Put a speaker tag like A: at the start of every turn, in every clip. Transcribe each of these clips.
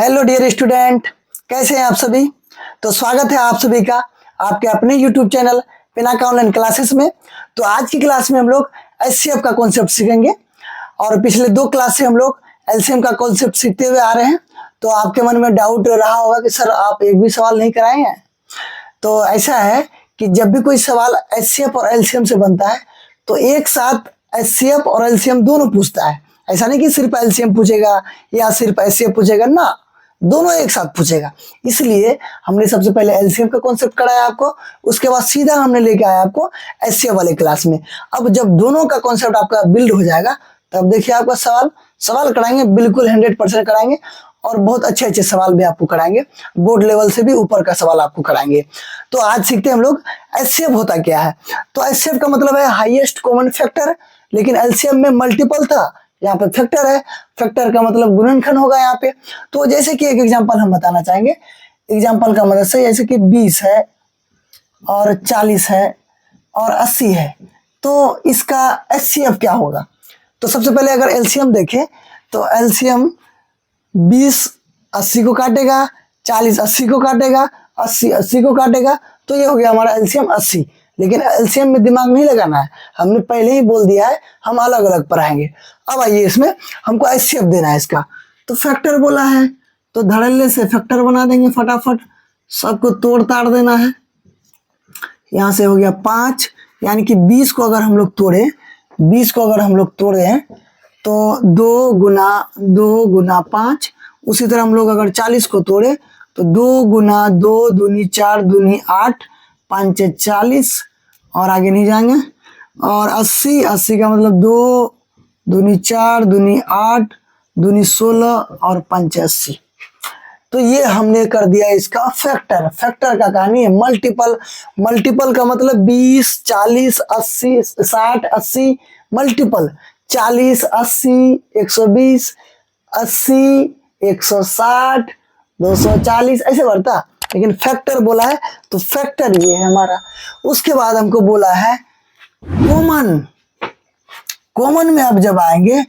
A: Hello dear student, कैसे हैं आप सभी। तो स्वागत है आप सभी का आपके अपने YouTube channel Pinaka online classes में। तो आज की क्लास में हम लोग एचसीएफ का कॉन्सेप्ट सीखेंगे और पिछले 2 क्लास से हम लोग एलसीएम का कॉन्सेप्ट सीखते हुए आ रहे हैं। तो आपके मन में डाउट रहा होगा कि सर आप एक भी सवाल नहीं कराए हैं। तो ऐसा है कि जब भी कोई सवाल एचसीएफ और एलसीएम से बनता है तो एक साथ एचसीएफ और एलसीएम दोनों पूछता है। ऐसा नहीं कि सिर्फ एलसीएम पूछेगा या सिर्फ एचसीएफ पूछेगा, ना, दोनों एक साथ पूछेगा। इसलिए हमने सबसे पहले एलसीएम का कॉन्सेप्ट कराया आपको, उसके बाद सीधा हमने लेके आया आपको एचसीएफ वाले क्लास में। अब जब दोनों का कॉन्सेप्ट आपका बिल्ड हो जाएगा तब देखिए आपका सवाल कराएंगे, बिल्कुल 100% कराएंगे और बहुत अच्छे अच्छे सवाल भी आपको कराएंगे, बोर्ड लेवल से भी ऊपर का सवाल आपको कराएंगे। तो आज सीखते हैं हम लोग एचसीएफ होता क्या है। तो एचसीएफ का मतलब है हाईएस्ट कॉमन फैक्टर, लेकिन एलसीएम में मल्टीपल था, यहाँ पे फैक्टर है। फैक्टर का मतलब गुणनखंड होगा यहाँ पे। तो जैसे कि एक एग्जांपल हम बताना चाहेंगे, एग्जांपल का मदद से, जैसे कि 20 है और 40 है और 80 है, तो इसका एचसीएफ क्या होगा। तो सबसे पहले अगर एलसीएम देखें तो एलसीएम 20 80 को काटेगा, 40 80 को काटेगा, 80 80 को काटेगा, तो ये हो गया हमारा एलसीएम 80। लेकिन एलसीएम में दिमाग नहीं लगाना है, हमने पहले ही बोल दिया है, हम अलग अलग पढ़ाएंगे। अब आइए इसमें हमको एचसीएफ देना है इसका। तो फैक्टर बोला है तो धड़ल्ले से फैक्टर बना देंगे, फटाफट सबको तोड़ ताड़ देना है। यहाँ से हो गया 5, यानी कि 20 को अगर हम लोग तोड़े, 20 को अगर हम लोग तोड़े तो 2 गुना 5। उसी तरह हम लोग अगर 40 को तोड़े तो 2 गुना 2 दूनी 4 दूनी 8, 5 40 और आगे नहीं जाएंगे। और 80 का मतलब 2 दूनी 4 दूनी 8 दूनी 16 और 5 80। तो ये हमने कर दिया इसका फैक्टर। फैक्टर का कहानी है मल्टीपल। मल्टीपल का मतलब 20 40 80 60 80 मल्टीपल 40 80 120 80 160 240 ऐसे बढ़ता। लेकिन फैक्टर बोला है तो फैक्टर ये है हमारा। उसके बाद हमको बोला है कॉमन। कॉमन में अब जब आएंगे,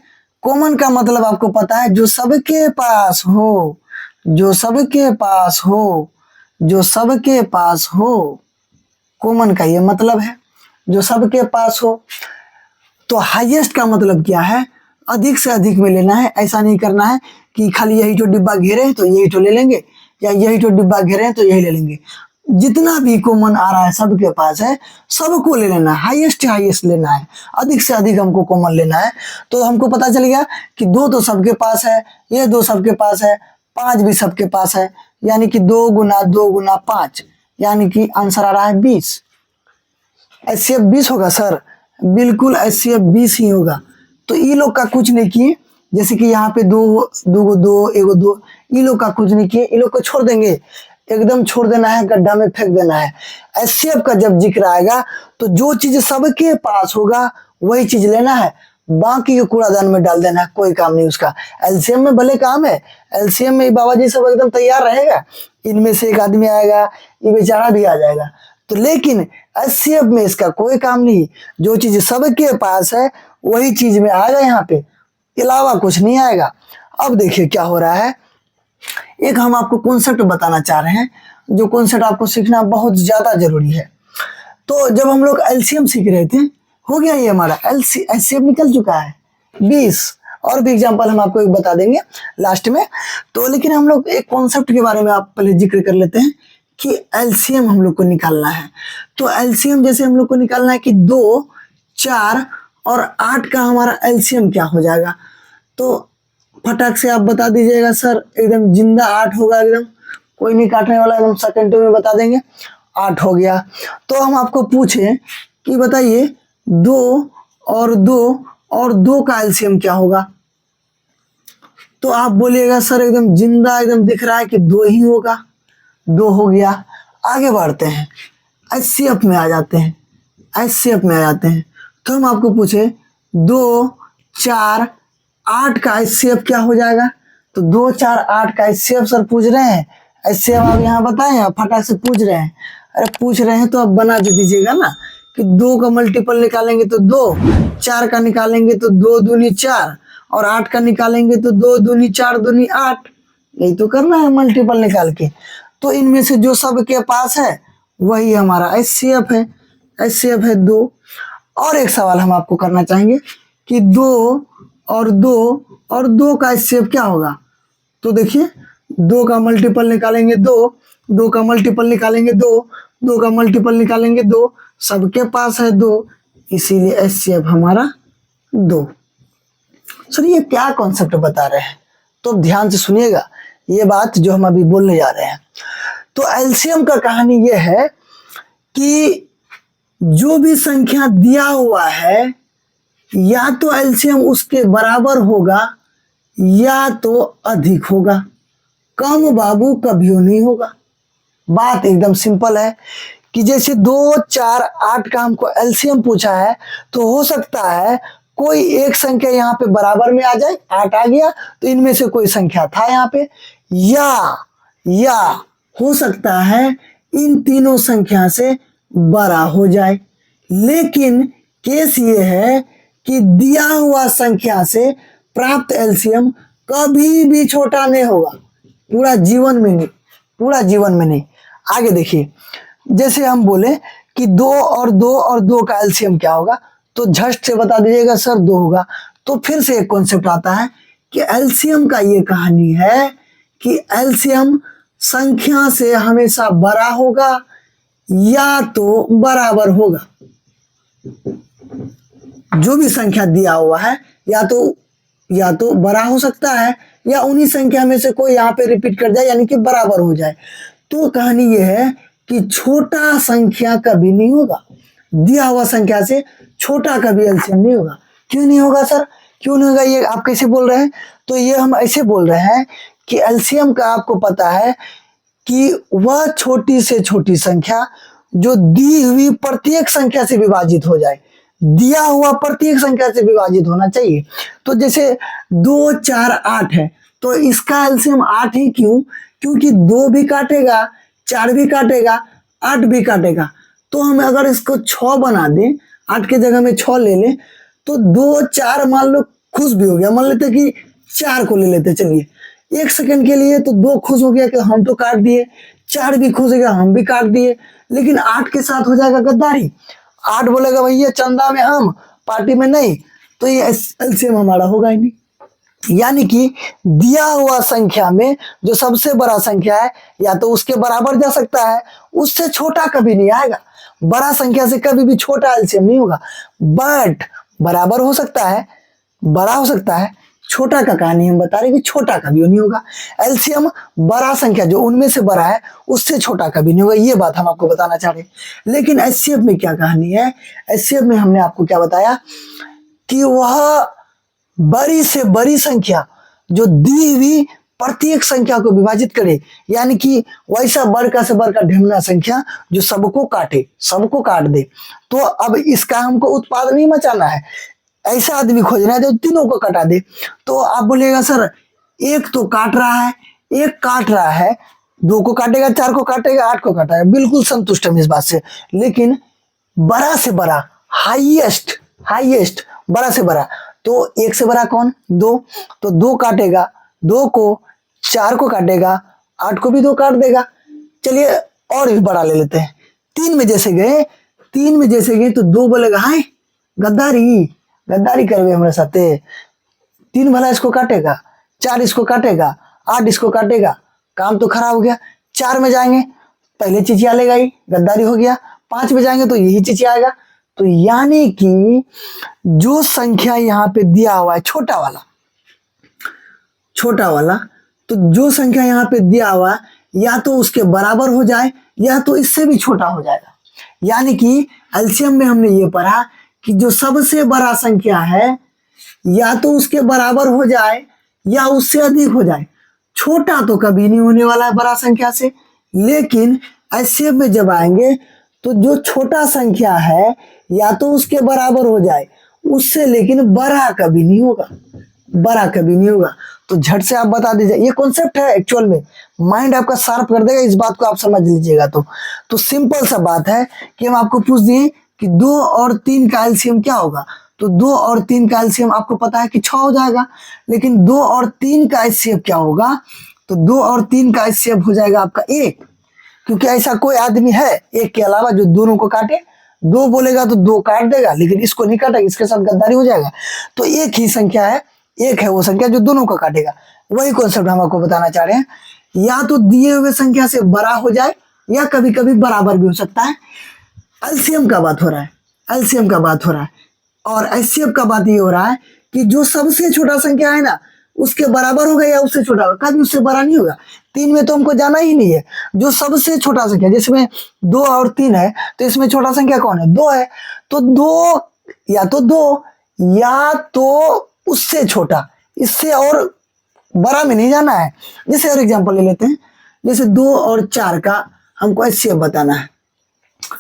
A: कॉमन का मतलब आपको पता है, जो सबके पास हो, जो सबके पास हो, जो सबके पास हो। कॉमन का ये मतलब है जो सबके पास हो। तो हाईएस्ट का मतलब क्या है, अधिक से अधिक में लेना है। ऐसा नहीं करना है कि खाली यही जो डिब्बा घेरे हैं तो यही तो ले लेंगे, या यही तो डिब्बा घेरे हैं तो यही ले लेंगे। जितना भी कॉमन आ रहा है सबके पास है, सबको ले लेना है, हाईएस्ट हाईएस्ट लेना है, अधिक से अधिक हमको कॉमन लेना है। तो हमको पता चल गया कि 2 तो सबके पास है, ये 2 सबके पास है, 5 भी सबके पास है, यानी कि 2 गुना 5, यानी कि आंसर आ रहा है 20। एचसीएफ 20 होगा सर, बिल्कुल एचसीएफ 20 ही होगा। तो ई लोग का कुछ नहीं किए, जैसे कि यहाँ पे 2 2 1 2, ई लोग का कुछ नहीं किए, ई लोग को छोड़ देंगे, एकदम छोड़ देना है, गड्ढा में फेंक देना है। एचसीएफ का जब जिक्र आएगा तो जो चीज सबके पास होगा वही चीज लेना है, बाकी को कूड़ादान में डाल देना है, कोई काम नहीं उसका। एलसीएम में भले काम है, एलसीएम में बाबा जी सब एकदम तैयार रहेगा, इनमें से एक आदमी आएगा, ये बेचारा भी आ जाएगा। तो लेकिन एचसीएफ में इसका कोई काम नहीं, जो चीज सबके पास है वही चीज में आएगा, यहाँ पे अलावा कुछ नहीं आएगा। अब देखिए क्या हो रहा है, एक हम आपको कॉन्सेप्ट बताना चाह रहे हैं, जो कॉन्सेप्ट आपको सीखना बहुत ज्यादा जरूरी है। तो जब हम लोग एलसीएम सीख रहे थे, हो गया ये हमारा एचसीएफ निकल चुका है 20। और भी एग्जांपल हम आपको एक बता देंगे लास्ट में। तो लेकिन हम लोग एक कॉन्सेप्ट के बारे में आप पहले जिक्र कर लेते हैं कि एलसीएम हम लोग को निकालना है। तो एलसीएम जैसे हम लोग को निकालना है कि 2 4 और 8 का हमारा एलसीएम क्या हो जाएगा। तो फटाक से आप बता दीजिएगा सर, एकदम जिंदा 8 होगा, एकदम कोई नहीं काटने वाला, एकदम सेकंडों में बता देंगे 8 हो गया। तो हम आपको पूछे कि बताइए 2 और 2 का एलसीएम क्या होगा। तो आप बोलिएगा सर एकदम जिंदा एकदम दिख रहा है कि 2 ही होगा, 2 हो गया। आगे बढ़ते हैं, एचसीएफ में आ जाते हैं, एचसीएफ में आ जाते हैं। तो हम आपको पूछे 2 4 8 का एचसीएफ क्या हो जाएगा। तो 2 4 8 का एचसीएफ सर पूछ रहे हैं, एचसीएफ आप यहाँ बताएं, आप फटाक से पूछ रहे हैं। अरे पूछ रहे हैं तो आप बना के दीजिएगा ना, कि 2 का मल्टीपल निकालेंगे तो 2, 4 का निकालेंगे तो 2 दूनी 4 और 8 का निकालेंगे तो 2 दूनी 4 दूनी 8। यही तो करना है मल्टीपल निकाल के। तो इनमें से जो सबके पास है वही हमारा HCF है। HCF है 2। और एक सवाल हम आपको करना चाहेंगे कि 2 और 2 और 2 का HCF क्या होगा। तो देखिए 2 का मल्टीपल निकालेंगे 2, 2 का मल्टीपल निकालेंगे 2, 2 का मल्टीपल निकालेंगे 2, सबके पास है 2, इसीलिए HCF हमारा 2। सर ये क्या कॉन्सेप्ट बता रहे हैं, तो ध्यान से सुनिएगा ये बात जो हम अभी बोलने जा रहे हैं। तो एलसीएम का कहानी ये है कि जो भी संख्या दिया हुआ है या तो एलसीएम उसके बराबर होगा या तो अधिक होगा, कम बाबू कभी नहीं होगा। बात एकदम सिंपल है कि जैसे 2, 4, 8 का हमको एलसीएम पूछा है, तो हो सकता है कोई एक संख्या यहाँ पे बराबर में आ जाए, 8 आ गया, तो इनमें से कोई संख्या था यहाँ पे, या हो सकता है इन तीनों संख्या से बड़ा हो जाए। लेकिन केस ये है कि दिया हुआ संख्या से प्राप्त एलसीएम कभी भी छोटा नहीं होगा, पूरा जीवन में नहीं, पूरा जीवन में नहीं। आगे देखिए, जैसे हम बोले कि 2 और 2 और 2 का एलसीएम क्या होगा, तो झट से बता दीजिएगा सर 2 होगा। तो फिर से एक कॉन्सेप्ट आता है कि एलसीएम का ये कहानी है कि एलसीएम संख्या से हमेशा बड़ा होगा या तो बराबर होगा। जो भी संख्या दिया हुआ है या तो बड़ा हो सकता है या उन्हीं संख्या में से कोई यहाँ पे रिपीट कर जाए, यानी कि बराबर हो जाए। तो कहानी ये है कि छोटा संख्या कभी नहीं होगा, दिया हुआ संख्या से छोटा कभी एलसीएम नहीं होगा। क्यों नहीं होगा सर, क्यों नहीं होगा, ये आप कैसे बोल रहे हैं। तो ये हम ऐसे बोल रहे हैं कि एलसीएम का आपको पता है कि वह छोटी से छोटी संख्या जो दी हुई प्रत्येक संख्या से विभाजित हो जाए, दिया हुआ प्रत्येक संख्या से विभाजित होना चाहिए। तो जैसे 2, 4, 8 है, तो इसका एलसीएम 8 ही क्यों, क्योंकि 2 भी काटेगा, 4 भी काटेगा, 8 भी काटेगा। तो हम अगर इसको 6 बना दें, 8 के जगह में 6 ले लें, तो 2, 4 मान लो खुश भी हो गया, मान लेते कि 4 को ले लेते, चलिए 1 सेकंड के लिए, तो 2 खुश हो गया कि हम तो काट दिए, 4 भी खुश हो गया हम भी काट दिए। लेकिन 8 के साथ हो जाएगा गद्दारी, 8 बोलेगा भैया चंदा में हम, पार्टी में नहीं, तो ये एलसीएम हमारा होगा ही नहीं। यानी कि दिया हुआ संख्या में जो सबसे बड़ा संख्या है या तो उसके बराबर जा सकता है, उससे छोटा कभी नहीं आएगा। बड़ा संख्या से कभी भी छोटा एलसीएम नहीं होगा, बट बराबर हो सकता है, बड़ा हो सकता है। छोटा का कहानी हम बता रहे कि छोटा कभी नहीं होगा। एलसीएम बड़ा संख्या जो उनमें से बड़ा है उससे छोटा कभी नहीं होगा, ये बात हम आपको बताना चाह रहे हैं। लेकिन एचसीएफ में क्या कहानी है, एचसीएफ में हमने आपको क्या बताया कि वह बड़ी से बड़ी संख्या जो दी हुई प्रत्येक संख्या को विभाजित करे, यानी कि वैसा बड़का से बड़का ढेमना संख्या जो सबको काटे, सबको काट दे। तो अब इसका हमको उत्पाद नहीं मचाना है, ऐसा आदमी खोजना है जो तीनों को काटा दे। तो आप बोलिएगा सर एक तो काट रहा है, एक काट रहा है, 2 को काटेगा, 4 को काटेगा, 8 को काटेगा, बिल्कुल संतुष्ट हम इस बात से। लेकिन बड़ा से बड़ा, हाईएस्ट बड़ा से बड़ा, तो 1 से बड़ा कौन, 2, तो 2 काटेगा, 2 को, 4 को काटेगा, 8 को भी 2 काट देगा। चलिए और भी बड़ा ले लेते हैं, 3 में जैसे गए तो 2 बोलेगा हाय गद्दारी कर गए हमारे साथ, 3 भला इसको काटेगा, 4 इसको काटेगा, 8 इसको काटेगा, काम तो खराब हो गया। 4 में जाएंगे पहले चिचिया लेगा ही, गद्दारी हो गया। 5 में जाएंगे तो यही चिचिया आएगा। तो यानी कि जो संख्या यहाँ पे दिया हुआ है छोटा वाला, तो जो संख्या यहाँ पे दिया हुआ है या तो उसके बराबर हो जाए या तो इससे भी छोटा हो जाएगा। यानी कि एलसीएम में हमने ये पढ़ा कि जो सबसे बड़ा संख्या है या तो उसके बराबर हो जाए या उससे अधिक हो जाए, छोटा तो कभी नहीं होने वाला है बड़ा संख्या से। लेकिन एचसीएफ में जब आएंगे तो जो छोटा संख्या है या तो उसके बराबर हो जाए उससे, लेकिन बड़ा कभी नहीं होगा। तो झट से आप बता दीजिए, ये कॉन्सेप्ट है एक्चुअल में, माइंड आपका शार्प कर देगा, इस बात को आप समझ लीजिएगा। तो सिंपल सा बात है कि हम आपको पूछ दिए कि 2 और 3 का एलसीएम क्या होगा, तो 2 और 3 का एलसीएम आपको पता है कि 6 हो जाएगा। लेकिन 2 और 3 का एचसीएफ क्या होगा, तो 2 और 3 का HCF हो जाएगा आपका 1, क्योंकि ऐसा कोई आदमी है एक के अलावा जो दोनों को काटे। 2 बोलेगा तो 2 काट देगा, लेकिन इसको नहीं काटेगा, इसके साथ गद्दारी हो जाएगा। तो एक ही संख्या है, एक है वो संख्या जो दोनों को काटेगा। वही कॉन्सेप्ट हम आपको बताना चाह रहे हैं। या तो दिए हुए संख्या से बड़ा हो जाए या कभी कभी बराबर भी हो सकता है। एलसीएम का बात हो रहा है, एलसीएम का बात हो रहा है। और एचसीएफ का बात ये हो रहा है कि जो सबसे छोटा संख्या है ना उसके बराबर होगा या उससे छोटा होगा, कभी उससे बड़ा नहीं होगा। 3 में तो हमको जाना ही नहीं है। जो सबसे छोटा संख्या, जिसमें 2 और 3 है, तो इसमें छोटा संख्या कौन है? 2 है। तो 2 या तो 2 या तो उससे छोटा, इससे और बड़ा में नहीं जाना है। जैसे और एग्जांपल ले लेते हैं, जैसे 2 और 4 का हमको एचसीएफ बताना है।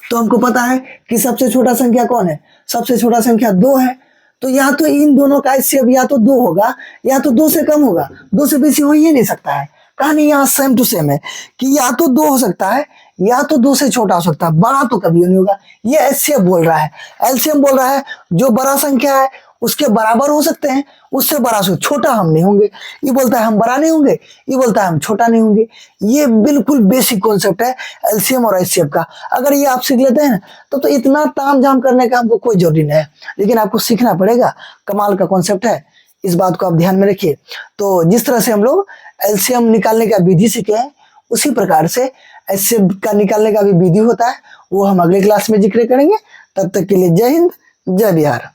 A: तो हमको पता है कि सबसे छोटा संख्या कौन है? सबसे छोटा संख्या 2 है। तो या तो इन दोनों का एचसीएफ या तो 2 होगा या तो 2 से कम होगा, 2 से बेसी हो ही नहीं सकता है। कहानी यहाँ सेम टू सेम है कि या तो 2 हो सकता है या तो 2 से छोटा हो सकता है, बड़ा तो कभी नहीं होगा। ये एचसीएफ बोल रहा है। एलसीएम बोल रहा है जो बड़ा संख्या है उसके बराबर हो सकते हैं, उससे बड़ा से छोटा हम नहीं होंगे। ये बोलता है हम बड़ा नहीं होंगे, ये बोलता है हम छोटा नहीं होंगे। ये बिल्कुल बेसिक कॉन्सेप्ट है एलसीएम और एचसीएफ का। अगर ये आप सीख लेते हैं तो इतना ताम झाम करने का हमको कोई जरूरी नहीं है, लेकिन आपको सीखना पड़ेगा। कमाल का कॉन्सेप्ट है, इस बात को आप ध्यान में रखिए। तो जिस तरह से हम लोग एलसीएम निकालने का विधि सीखे हैं, उसी प्रकार से एचसीएफ का निकालने का भी विधि होता है, वो हम अगले क्लास में जिक्र करेंगे। तब तक के लिए जय हिंद, जय बिहार।